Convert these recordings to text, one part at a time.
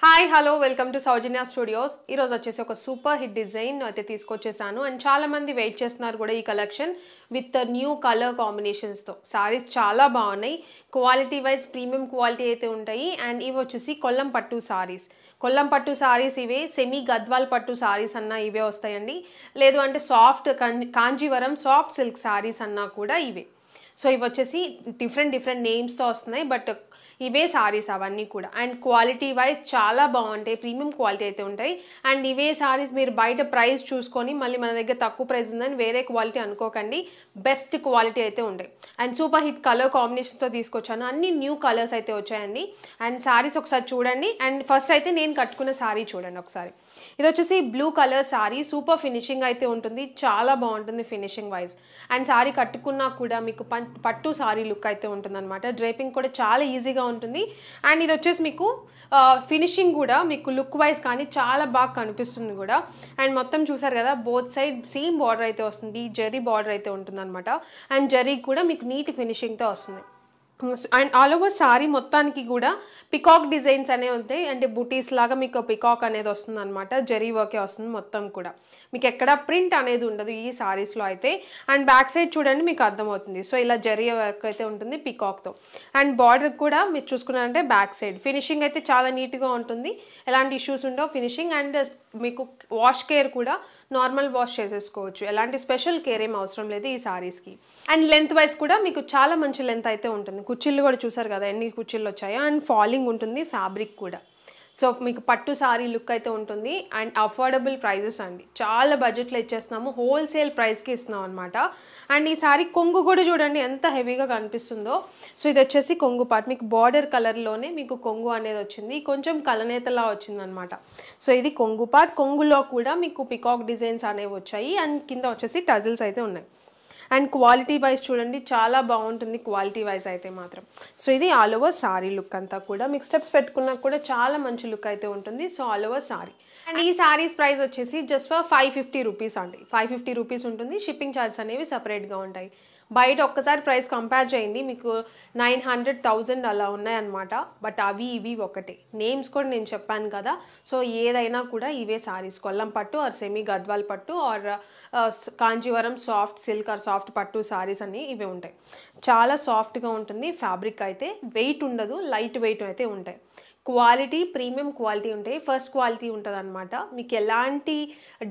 Hi hello welcome to Soujanya studios. ఈరోజు వచ్చేసి ఒక సూపర్ హిట్ డిజైన్ అయితే తీసుకొచ్చేసాను అండ్ చాలా మంది వెయిట్ చేస్తున్నారు కూడా ఈ కలెక్షన్ విత్ న్యూ కలర్ కాంబినేషన్స్తో. సారీస్ చాలా బాగున్నాయి, క్వాలిటీ వైజ్ ప్రీమియం క్వాలిటీ అయితే ఉంటాయి. అండ్ ఇవి వచ్చేసి కొల్లం పట్టు సారీస్. కొల్లం పట్టు సారీస్ ఇవే, సెమీ గద్వాల్ పట్టు సారీస్ అన్నా ఇవే వస్తాయండి. లేదు అంటే soft Kanjeevaram soft silk saris అన్నా కూడా ఇవే. సో ఇవి వచ్చేసి డిఫరెంట్ నేమ్స్తో వస్తున్నాయి, బట్ ఇవే సారీస్ అవన్నీ కూడా. అండ్ క్వాలిటీ వైజ్ చాలా బాగుంటాయి, ప్రీమియం క్వాలిటీ అయితే ఉంటాయి. అండ్ ఇవే సారీస్ మీరు బయట ప్రైస్ చూసుకొని మళ్ళీ మన దగ్గర తక్కువ ప్రైస్ ఉందని వేరే క్వాలిటీ అనుకోకండి, బెస్ట్ క్వాలిటీ అయితే ఉంటాయి. అండ్ సూపర్ హిట్ కలర్ కాంబినేషన్స్తో తీసుకొచ్చాను, అన్ని న్యూ కలర్స్ అయితే వచ్చాయండి. అండ్ సారీస్ ఒకసారి చూడండి. అండ్ ఫస్ట్ అయితే నేను కట్టుకున్న సారీ చూడండి ఒకసారి. ఇది వచ్చేసి blue colour sorry, super finishing అయితే ఉంటుంది, చాలా బాగుంటుంది ఫినిషింగ్ వైజ్. అండ్ సారీ కట్టుకున్నా కూడా మీకు పట్టు సారీ లుక్ అయితే ఉంటుంది అనమాట. డ్రేపింగ్ కూడా చాలా ఈజీగా ఉంటుంది. అండ్ ఇది వచ్చేసి మీకు ఫినిషింగ్ కూడా మీకు లుక్ వైజ్ కానీ చాలా బాగా కనిపిస్తుంది కూడా. అండ్ మొత్తం చూసారు కదా, బోత్ సైడ్ సేమ్ బార్డర్ అయితే వస్తుంది, జరీ బార్డర్ అయితే ఉంటుంది అనమాట. అండ్ జరీ కూడా మీకు నీట్ ఫినిషింగ్తో వస్తుంది. అండ్ ఆల్ ఓవర్ సారీ మొత్తానికి కూడా పికాక్ డిజైన్స్ అనేవి ఉంటాయి. అంటే బుటీస్ లాగా మీకు పికాక్ అనేది వస్తుంది అనమాట, జరీ వర్కే వస్తుంది మొత్తం కూడా. మీకు ఎక్కడ ప్రింట్ అనేది ఉండదు ఈ సారీస్లో అయితే. అండ్ బ్యాక్ సైడ్ చూడండి మీకు అర్థమవుతుంది. సో ఇలా జరీ వర్క్ అయితే ఉంటుంది పికాక్తో. అండ్ బార్డర్ కూడా మీరు చూసుకున్నారంటే బ్యాక్ సైడ్ ఫినిషింగ్ అయితే చాలా నీట్గా ఉంటుంది, ఎలాంటి ఇష్యూస్ ఉండవు ఫినిషింగ్. అండ్ మీకు వాష్ కేర్ కూడా నార్మల్ వాష్ చేసేసుకోవచ్చు, ఎలాంటి స్పెషల్ కేర్ ఏం అవసరం లేదు ఈ సారీస్కి. అండ్ లెంత్ వైజ్ కూడా మీకు చాలా మంచి లెంత్ అయితే ఉంటుంది. కుచ్చిళ్ళు కూడా చూసారు కదా ఎన్ని కుచ్చిళ్ళు వచ్చాయో. అండ్ ఫాలింగ్ ఉంటుంది ఫ్యాబ్రిక్ కూడా. సో మీకు పట్టు సారీ లుక్ అయితే ఉంటుంది. అండ్ అఫోర్డబుల్ ప్రైజెస్ అండి, చాలా బడ్జెట్లో ఇచ్చేస్తున్నాము, హోల్సేల్ ప్రైస్కి ఇస్తున్నాం అనమాట. అండ్ ఈ సారీ కొంగు కూడా చూడండి ఎంత హెవీగా కనిపిస్తుందో. సో ఇది వచ్చేసి కొంగు పార్ట్, మీకు బార్డర్ కలర్లోనే మీకు కొంగు అనేది వచ్చింది, కొంచెం కలనేతలా వచ్చింది అనమాట. సో ఇది కొంగు పార్ట్. కొంగులో కూడా మీకు పికాక్ డిజైన్స్ అనేవి వచ్చాయి. అండ్ కింద వచ్చేసి టజిల్స్ అయితే ఉన్నాయి. అండ్ క్వాలిటీ వైజ్ చూడండి చాలా బాగుంటుంది క్వాలిటీ వైజ్ అయితే మాత్రం. సో ఇది ఆల్ ఓవర్ సారీ లుక్ అంతా కూడా మీకు స్టెప్స్ పెట్టుకున్నా కూడా చాలా మంచి లుక్ అయితే ఉంటుంది. So all over sorry. And ఈ సారీస్ ప్రైస్ వచ్చేసి జస్ట్ ఫర్ 550 రూపీస్ అండి. 550 రూపీస్ ఉంటుంది. షిప్పింగ్ ఛార్జెస్ అనేవి సపరేట్గా ఉంటాయి. బయట ఒక్కసారి ప్రైస్ కంపేర్ చేయండి, మీకు 900, 1000 అలా ఉన్నాయన్నమాట. బట్ అవి ఇవి ఒకటే, నేమ్స్ కూడా నేను చెప్పాను కదా. సో ఏదైనా కూడా ఇవే సారీస్, కొల్లం పట్టు ఆర్ సెమీ గద్వాల్ పట్టు or Kanjeevaram soft silk or soft పట్టు సారీస్ అన్నీ ఇవే ఉంటాయి. చాలా సాఫ్ట్గా ఉంటుంది ఫ్యాబ్రిక్ అయితే, వెయిట్ ఉండదు, లైట్ వెయిట్ అయితే ఉంటాయి. క్వాలిటీ ప్రీమియం క్వాలిటీ ఉంటాయి, ఫస్ట్ క్వాలిటీ ఉంటుంది అనమాట. మీకు ఎలాంటి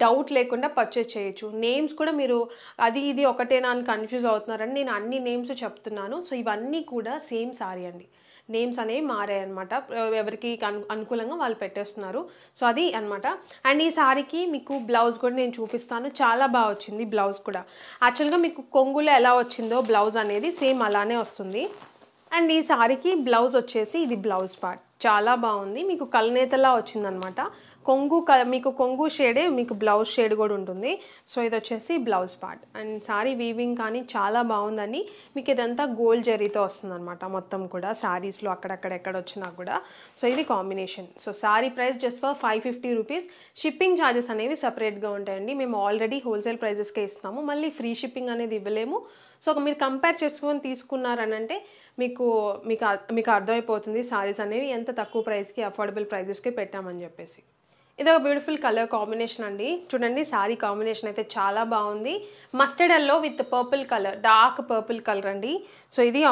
డౌట్ లేకుండా పర్చేస్ చేయొచ్చు. నేమ్స్ కూడా మీరు అది ఇది ఒకటేనా అని కన్ఫ్యూజ్ అవుతున్నారని నేను అన్ని నేమ్స్ చెప్తున్నాను. సో ఇవన్నీ కూడా సేమ్ సారీ అండి, నేమ్స్ అనేవి మారాయి అనమాట, ఎవరికి అనుకూలంగా వాళ్ళు పెట్టేస్తున్నారు. సో అది అనమాట. అండ్ ఈ సారీకి మీకు బ్లౌజ్ కూడా నేను చూపిస్తాను, చాలా బాగా వచ్చింది బ్లౌజ్ కూడా. యాక్చువల్గా మీకు కొంగులో ఎలా వచ్చిందో బ్లౌజ్ అనేది సేమ్ అలానే వస్తుంది. అండ్ ఈ సారీకి బ్లౌజ్ వచ్చేసి ఇది బ్లౌజ్ పార్ట్ చాలా బాగుంది, మీకు కలనేతలా వచ్చిందనమాట. మీకు కొంగు షేడే మీకు బ్లౌజ్ షేడ్ కూడా ఉంటుంది. సో ఇది వచ్చేసి blouse part. And sorry weaving కానీ చాలా బాగుందని, మీకు ఇదంతా గోల్డ్ జరీతో వస్తుందన్నమాట మొత్తం కూడా సారీస్లో ఎక్కడ వచ్చినా కూడా. సో ఇది combination. So sorry price just for 550 rupees. Shipping charges అనేవి సపరేట్గా ఉంటాయండి. మేము ఆల్రెడీ హోల్సేల్ ప్రైజెస్కే ఇస్తున్నాము, మళ్ళీ ఫ్రీ షిప్పింగ్ అనేది ఇవ్వలేము. సో మీరు కంపేర్ చేసుకొని తీసుకున్నారనంటే మీకు అర్థమైపోతుంది సారీస్ అనేవి ఎంత తక్కువ ప్రైస్కి అఫోర్డబుల్ ప్రైజెస్కి పెట్టామని చెప్పేసి. ఇది ఒక బ్యూటిఫుల్ కలర్ కాంబినేషన్ అండి. చూడండి సారీ కాంబినేషన్ అయితే చాలా బాగుంది. Mustard yellow with purple colour, dark purple colour అండి. సో ఇది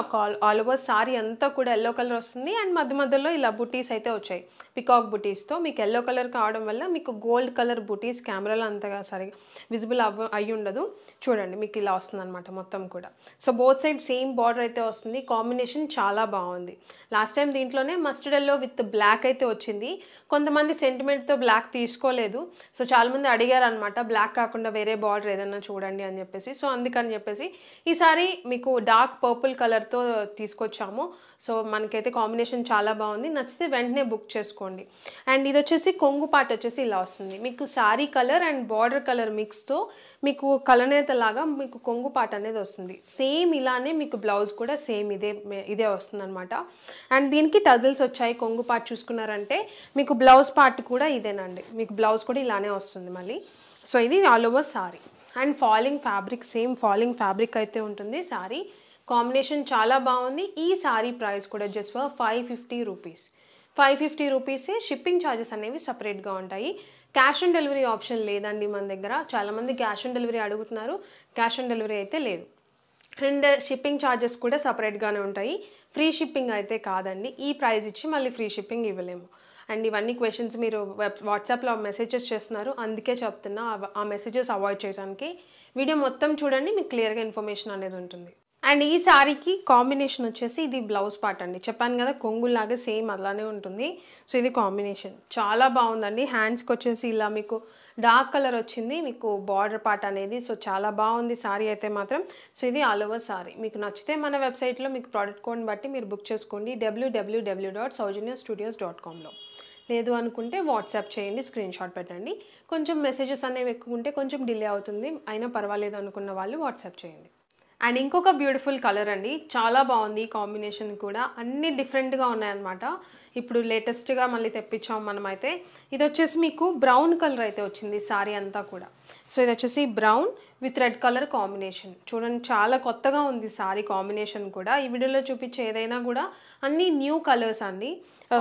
ఆల్ ఓవర్ సారీ అంతా కూడా ఎల్లో కలర్ వస్తుంది. అండ్ మధ్యలో ఇలా బుటీస్ అయితే వచ్చాయి, పికాక్ బుటీస్తో. మీకు ఎల్లో కలర్ కావడం వల్ల మీకు గోల్డ్ కలర్ బుటీస్ కెమెరాలో అంతగా సరిగా విజిబుల్ అయ్యి ఉండదు. చూడండి మీకు ఇలా వస్తుంది అనమాట మొత్తం కూడా. So both side same border అయితే వస్తుంది. కాంబినేషన్ చాలా బాగుంది. లాస్ట్ టైం దీంట్లోనే మస్టర్డ్ ఎల్లో విత్ బ్లాక్ అయితే వచ్చింది. కొంతమంది సెంటిమెంట్తో బ్లాక్ తీసుకోలేదు. సో చాలామంది అడిగారు అనమాట, బ్లాక్ కాకుండా వేరే బార్డర్ ఏదన్నా చూడండి అని చెప్పేసి. సో అందుకని చెప్పేసి ఈసారి మీకు డార్క్ పర్పుల్ కలర్తో తీసుకొచ్చాము. సో మనకైతే కాంబినేషన్ చాలా బాగుంది, నచ్చితే వెంటనే బుక్ చేసుకోండి. అండ్ ఇది వచ్చేసి కొంగు పార్ట్ వచ్చేసి ఇలా వస్తుంది, మీకు sari colour and border colour మిక్స్తో మీకు కలనేతలాగా మీకు కొంగు పార్ట్ అనేది వస్తుంది. సేమ్ ఇలానే మీకు బ్లౌజ్ కూడా సేమ్ ఇదే వస్తుంది అనమాట. అండ్ దీనికి టజిల్స్ వచ్చాయి. కొంగు పార్ట్ చూసుకున్నారంటే మీకు బ్లౌజ్ పార్ట్ కూడా ఇదేనండి, మీకు బ్లౌజ్ కూడా ఇలానే వస్తుంది మళ్ళీ. సో ఇది all over sorry. And falling fabric, same falling fabric అయితే ఉంటుంది సారీ. కాంబినేషన్ చాలా బాగుంది. ఈ సారీ ప్రైస్ కూడా జస్ట్ ఫర్ 550 రూపీస్. 550 రూపీసే. షిప్పింగ్ ఛార్జెస్ అనేవి సపరేట్గా ఉంటాయి. క్యాష్ ఆన్ డెలివరీ ఆప్షన్ లేదండి మన దగ్గర. చాలామంది క్యాష్ ఆన్ డెలివరీ అడుగుతున్నారు, క్యాష్ ఆన్ డెలివరీ అయితే లేదు. అండ్ షిప్పింగ్ ఛార్జెస్ కూడా సపరేట్గానే ఉంటాయి. ఫ్రీ షిప్పింగ్ అయితే కాదండి. ఈ ప్రైస్ ఇచ్చి మళ్ళీ ఫ్రీ షిప్పింగ్ ఇవ్వలేము. అండ్ ఇవన్నీ క్వశ్చన్స్ మీరు వాట్సాప్లో మెసేజెస్ చేస్తున్నారు, అందుకే చెప్తున్నా. ఆ మెసేజెస్ అవాయిడ్ చేయడానికి వీడియో మొత్తం చూడండి, మీకు క్లియర్గా ఇన్ఫర్మేషన్ అనేది ఉంటుంది. అండ్ ఈ శారీకి కాంబినేషన్ వచ్చేసి ఇది బ్లౌజ్ పార్ట్ అండి. చెప్పాను కదా కొంగులాగే సేమ్ అలానే ఉంటుంది. సో ఇది కాంబినేషన్ చాలా బాగుందండి. హ్యాండ్స్కి వచ్చేసి ఇలా మీకు డార్క్ కలర్ వచ్చింది, మీకు బార్డర్ పార్ట్ అనేది. సో చాలా బాగుంది శారీ అయితే మాత్రం. సో ఇది ఆల్ ఓవర్ శారీ. మీకు నచ్చితే మన వెబ్సైట్లో మీకు ప్రోడక్ట్ కోడ్ని బట్టి మీరు బుక్ చేసుకోండి www.saujanya-studios.comలో. లేదు అనుకుంటే వాట్సాప్ చేయండి, స్క్రీన్ షాట్ పెట్టండి. కొంచెం మెసేజెస్ అనేవి ఎక్కువ ఉంటే కొంచెం డిలే అవుతుంది, అయినా పర్వాలేదు అనుకున్న వాళ్ళు వాట్సాప్ చేయండి. అండ్ ఇంకొక బ్యూటిఫుల్ కలర్ అండి, చాలా బాగుంది కాంబినేషన్ కూడా. అన్నీ డిఫరెంట్గా ఉన్నాయన్నమాట. ఇప్పుడు లేటెస్ట్గా మళ్ళీ తెప్పించాం మనమైతే. ఇది వచ్చేసి మీకు బ్రౌన్ కలర్ అయితే వచ్చింది సారీ అంతా కూడా. సో ఇది వచ్చేసి brown with red colour combination. చూడండి చాలా కొత్తగా ఉంది సారీ కాంబినేషన్ కూడా. ఈ వీడియోలో చూపించే ఏదైనా కూడా అన్నీ న్యూ కలర్స్ అండి.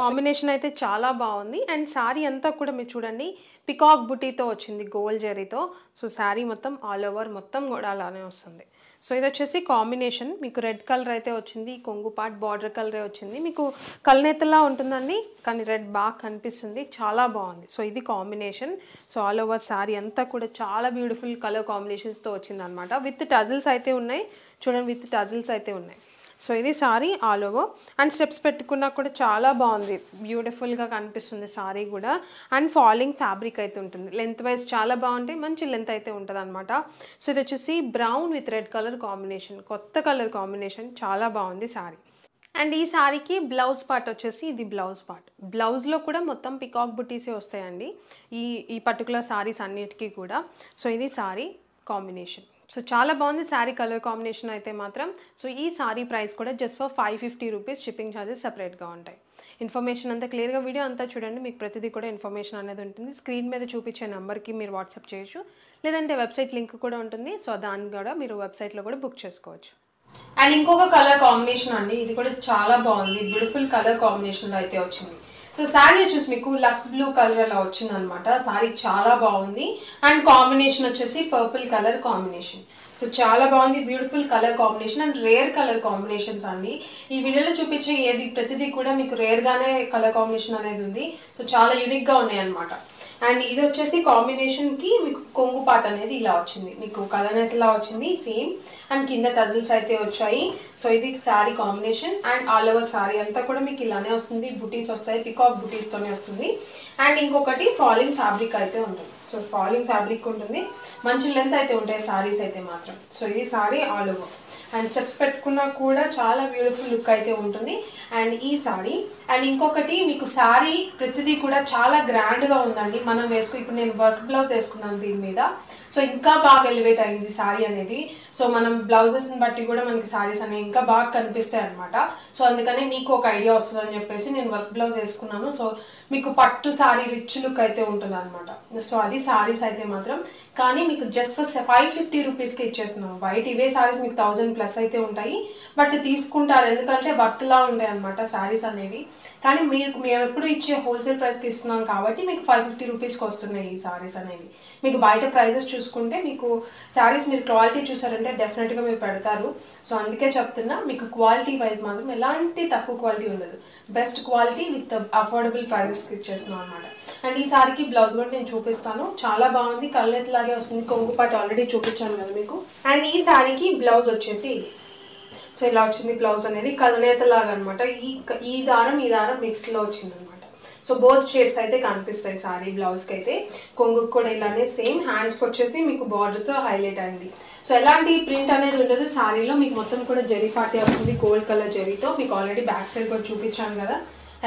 కాంబినేషన్ అయితే చాలా బాగుంది. అండ్ శారీ అంతా కూడా మీరు చూడండి పికాక్ బుటీతో వచ్చింది, గోల్డ్ జరీతో. సో శారీ మొత్తం ఆల్ ఓవర్ మొత్తం కూడా అలానే వస్తుంది. సో ఇది వచ్చేసి కాంబినేషన్ మీకు రెడ్ కలర్ అయితే వచ్చింది, కొంగు పార్ట్ బార్డర్ కలరే వచ్చింది. మీకు కల్నేతలా ఉంటుందండి, కానీ రెడ్ బాగా కనిపిస్తుంది, చాలా బాగుంది. సో ఇది combination. So all over sari అంతా కూడా చాలా బ్యూటిఫుల్ కలర్ కాంబినేషన్స్తో వచ్చింది అనమాట. విత్ టజిల్స్ అయితే ఉన్నాయి చూడండి, విత్ టజిల్స్ అయితే ఉన్నాయి. సో ఇది sorry all over. And steps పెట్టుకున్నా కూడా చాలా బాగుంది, బ్యూటిఫుల్గా కనిపిస్తుంది సారీ కూడా. అండ్ ఫాలింగ్ ఫ్యాబ్రిక్ అయితే ఉంటుంది, లెంత్ వైజ్ చాలా బాగుంటాయి, మంచి లెంత్ అయితే ఉంటుంది అనమాట. సో ఇది వచ్చేసి brown with red colour combination, కొత్త కలర్ కాంబినేషన్, చాలా బాగుంది సారీ. అండ్ ఈ సారీకి బ్లౌజ్ పార్ట్ వచ్చేసి ఇది బ్లౌజ్ పార్ట్. బ్లౌజ్లో కూడా మొత్తం పికాక్ బుటీసే వస్తాయండి ఈ పర్టికులర్ సారీస్ అన్నిటికీ కూడా. సో ఇది సారీ కాంబినేషన్. సో చాలా బాగుంది శారీ కలర్ కాంబినేషన్ అయితే మాత్రం. సో ఈ సారీ ప్రైస్ కూడా just for 550 rupees. Shipping charges సపరేట్గా ఉంటాయి. ఇన్ఫర్మేషన్ అంతా క్లియర్గా వీడియో అంతా చూడండి, మీకు ప్రతిదీ కూడా ఇన్ఫర్మేషన్ అనేది ఉంటుంది. స్క్రీన్ మీద చూపించే నెంబర్కి మీరు వాట్సాప్ చేయొచ్చు, లేదంటే వెబ్సైట్ లింక్ కూడా ఉంటుంది. సో దాన్ని కూడా మీరు వెబ్సైట్లో కూడా బుక్ చేసుకోవచ్చు. అండ్ ఇంకొక కలర్ కాంబినేషన్ అండి, ఇది కూడా చాలా బాగుంది, బ్యూటిఫుల్ కలర్ కాంబినేషన్లో అయితే వచ్చింది. సో శారీ వచ్చేసి మీకు లక్స్ బ్లూ కలర్ అలా వచ్చింది అనమాట. శారీ చాలా బాగుంది. అండ్ కాంబినేషన్ వచ్చేసి పర్పుల్ కలర్ కాంబినేషన్. సో చాలా బాగుంది, beautiful colour combination and rare colour combinations అండి. ఈ వీడియోలో చూపించే ప్రతిదీ కూడా మీకు రేర్గానే కలర్ కాంబినేషన్ అనేది ఉంది. సో చాలా యూనిక్గా ఉన్నాయి అనమాట. అండ్ ఇది వచ్చేసి కాంబినేషన్కి మీకు కొంగు పార్ట్ అనేది ఇలా వచ్చింది, మీకు కలర్ అయితే ఇలా వచ్చింది సేమ్. అండ్ కింద టజిల్స్ అయితే వచ్చాయి. సో ఇది sari combination. And all over sari అంతా కూడా మీకు ఇలానే వస్తుంది, బుటీస్ వస్తాయి, పికాక్ బుటీస్తోనే వస్తుంది. అండ్ ఇంకొకటి ఫాలింగ్ ఫ్యాబ్రిక్ అయితే ఉంటుంది. సో ఫాలింగ్ ఫ్యాబ్రిక్ ఉంటుంది, మంచి లెంత్ అయితే ఉంటాయి శారీస్ అయితే మాత్రం. సో ఇది sari all over. And steps పెట్టుకున్నా కూడా చాలా బ్యూటిఫుల్ లుక్ అయితే ఉంటుంది అండ్ ఈ సారీ. అండ్ ఇంకొకటి మీకు సారీ ప్రతిదీ కూడా చాలా గ్రాండ్గా ఉందండి. మనం ఇప్పుడు నేను వర్క్ బ్లౌజ్ వేసుకున్నాను దీని మీద. సో ఇంకా బాగా ఎలివేట్ అయింది సారీ అనేది. సో మనం బ్లౌజెస్ని బట్టి కూడా మనకి సారీస్ అనేవి ఇంకా బాగా కనిపిస్తాయి అనమాట. సో అందుకనే మీకు ఒక ఐడియా వస్తుందని చెప్పేసి నేను వర్క్ బ్లౌజ్ వేసుకున్నాను. సో మీకు పట్టు సారీ రిచ్ లుక్ అయితే ఉంటుంది అనమాట. సో అది సారీస్ అయితే మాత్రం. కానీ మీకు జస్ట్ ఫర్ 550 రూపీస్కి ఇచ్చేస్తున్నాం. బయట ఇవే సారీస్ మీకు 1000+ అయితే ఉంటాయి, బట్ తీసుకుంటారు ఎందుకంటే వర్క్లా ఉంటాయి అనమాట సారీస్ అనేవి. కానీ మేము ఎప్పుడు ఇచ్చే హోల్సేల్ ప్రైస్కి ఇస్తున్నాం కాబట్టి మీకు 550 రూపీస్కి వస్తున్నాయి ఈ సారీస్ అనేవి. మీకు బయట ప్రైజెస్ చూసుకుంటే మీకు శారీస్ మీరు క్వాలిటీ చూసారంటే డెఫినెట్గా మీరు పెడతారు. సో అందుకే చెప్తున్నా, మీకు క్వాలిటీ వైజ్ మాత్రం ఎలాంటి తక్కువ క్వాలిటీ ఉండదు, బెస్ట్ క్వాలిటీ విత్ అఫోర్డబుల్ ప్రైజెస్కి ఇచ్చేస్తున్నాం అనమాట. అండ్ ఈ సారీకి బ్లౌజ్ కూడా నేను చూపిస్తాను, చాలా బాగుంది, కళ్ళెత్ లాగే వస్తుంది, కొంగు పాటు ఆల్రెడీ చూపించాను కదా మీకు. అండ్ ఈ సారీకి బ్లౌజ్ వచ్చేసి సో ఇలా వచ్చింది, బ్లౌజ్ అనేది కళ్ళనేత లాగా అనమాట. ఈ దారం మిక్స్లో వచ్చింది అనమాట. సో బోత్ షేడ్స్ అయితే కనిపిస్తాయి సారీ బ్లౌజ్కి అయితే. కొంగుకు కూడా ఇలానే సేమ్. హ్యాండ్స్కి వచ్చేసి మీకు బార్డర్తో హైలైట్ అయింది. సో ఎలాంటి ప్రింట్ అనేది ఉండదు సారీలో, మీకు మొత్తం కూడా జరీ పార్టీ వస్తుంది గోల్డ్ కలర్ జరీతో. మీకు ఆల్రెడీ బ్యాక్ సైడ్ కూడా చూపించాను కదా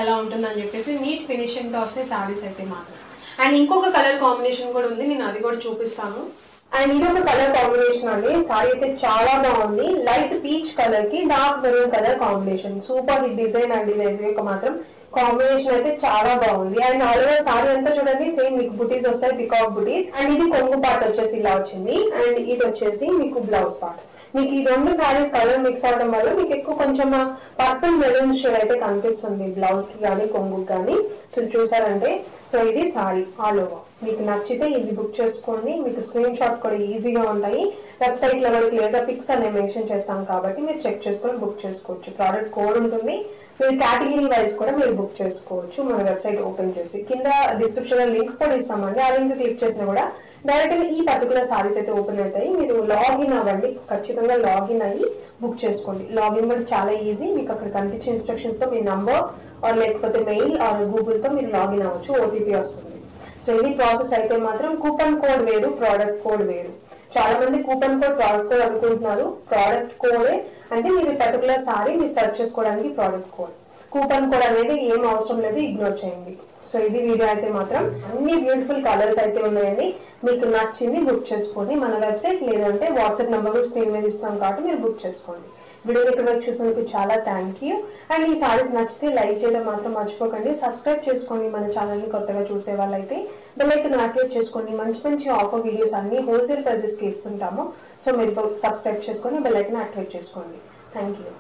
ఎలా ఉంటుందని చెప్పేసి. నీట్ ఫినిషింగ్తో వస్తాయి సారీస్ అయితే మాత్రం. అండ్ ఇంకొక కలర్ కాంబినేషన్ కూడా ఉంది, నేను అది కూడా చూపిస్తాను. అండ్ ఇది ఒక కలర్ కాంబినేషన్ అండి. సారీ అయితే చాలా బాగుంది, లైట్ పీచ్ కలర్ కి dark maroon colour combination. Super hit design అండి ఇది మాత్రం. కాంబినేషన్ అయితే చాలా బాగుంది. అండ్ ఆల్ ఓవర్ సారీ అంతా చూడండి సేమ్ మీకు బుటీస్ వస్తాయి, పికాక్ బుటీస్. అండ్ ఇది కొంగు పార్ట్ వచ్చేసి ఇలా వచ్చింది. అండ్ ఇది వచ్చేసి మీకు బ్లౌజ్ పార్ట్. మీకు ఈ రెండు సారీస్ కలర్ మిక్స్ అవడం వల్ల మీకు ఎక్కువ కొంచెం పర్పుల్ మెరూన్ షేడ్ అయితే కనిపిస్తుంది బ్లౌజ్ కి కానీ కొంగుకి కానీ. సో చూసారంటే సో ఇది సారీ ఆల్ ఓవర్. మీకు నచ్చితే ఇది బుక్ చేసుకోండి. మీకు స్క్రీన్ షాట్స్ కూడా ఈజీగా ఉంటాయి. వెబ్సైట్ లో కూడా క్లియర్ గా పిక్స్ అనేవి మెన్షన్ చేస్తాం కాబట్టి మీరు చెక్ చేసుకొని బుక్ చేసుకోవచ్చు. ప్రోడక్ట్ కోడ్ ఉంటుంది. మీరు కేటగిరీ వైజ్ కూడా మీరు బుక్ చేసుకోవచ్చు మన వెబ్సైట్ ఓపెన్ చేసి. కింద డిస్క్రిప్షన్ లో లింక్ కూడా ఇస్తామండి. ఆ లింక్ క్లిక్ చేసినా కూడా డైరెక్ట్ గా ఈ పర్టికులర్ సారీస్ అయితే ఓపెన్ అవుతాయి. మీరు లాగిన్ అవ్వండి, ఖచ్చితంగా లాగిన్ అయ్యి బుక్ చేసుకోండి. లాగిన్ కూడా చాలా ఈజీ. మీకు అక్కడ కనిపించే ఇన్స్ట్రక్షన్స్ తో మీ నంబర్ ఆర్ లేకపోతే మెయిల్ ఆర్ గూగుల్ తో మీరు లాగిన్ అవ్వచ్చు. ఓటీపీ వస్తుంది. సో ఇది ప్రాసెస్ అయితే మాత్రం కూపన్ కోడ్ వేరు, ప్రోడక్ట్ కోడ్ వేరు. చాలా మంది కూపన్ కోడ్ ప్రోడక్ట్ కోడ్ అనుకుంటున్నారు. ప్రోడక్ట్ కోడే అంటే మీరు పర్టికులర్ సారీ మీరు సెర్చ్ చేసుకోవడానికి ప్రోడక్ట్ కోడ్. కూపన్ కోడ్ అనేది ఏం అవసరం లేదు, ఇగ్నోర్ చేయండి. సో ఇది వీడియో అయితే మాత్రం అన్ని బ్యూటిఫుల్ కలర్స్ అయితే ఉన్నాయండి. మీకు నచ్చింది బుక్ చేసుకోండి మన వెబ్సైట్, లేదంటే వాట్సాప్ నెంబర్ కూడా స్క్రీన్ మీద ఇస్తాం కాబట్టి మీరు బుక్ చేసుకోండి. వీడియో ఇక్కడ వరకు చూసినందుకు చాలా థ్యాంక్ యూ. అండ్ ఈ సారీస్ నచ్చితే లైక్ చేయడం మాత్రం మర్చిపోకండి. సబ్స్క్రైబ్ చేసుకోండి మన ఛానల్ని కొత్తగా చూసే వాళ్ళైతే. బెల్ ఐకాన్ యాక్టివేట్ చేసుకోండి. మంచి మంచి ఆఫర్ వీడియోస్ అన్ని హోల్సేల్ ప్రైజెస్కి ఇస్తుంటాము. సో మీరు సబ్స్క్రైబ్ చేసుకొని బెల్ ఐకాన్ యాక్టివేట్ చేసుకోండి. Thank you.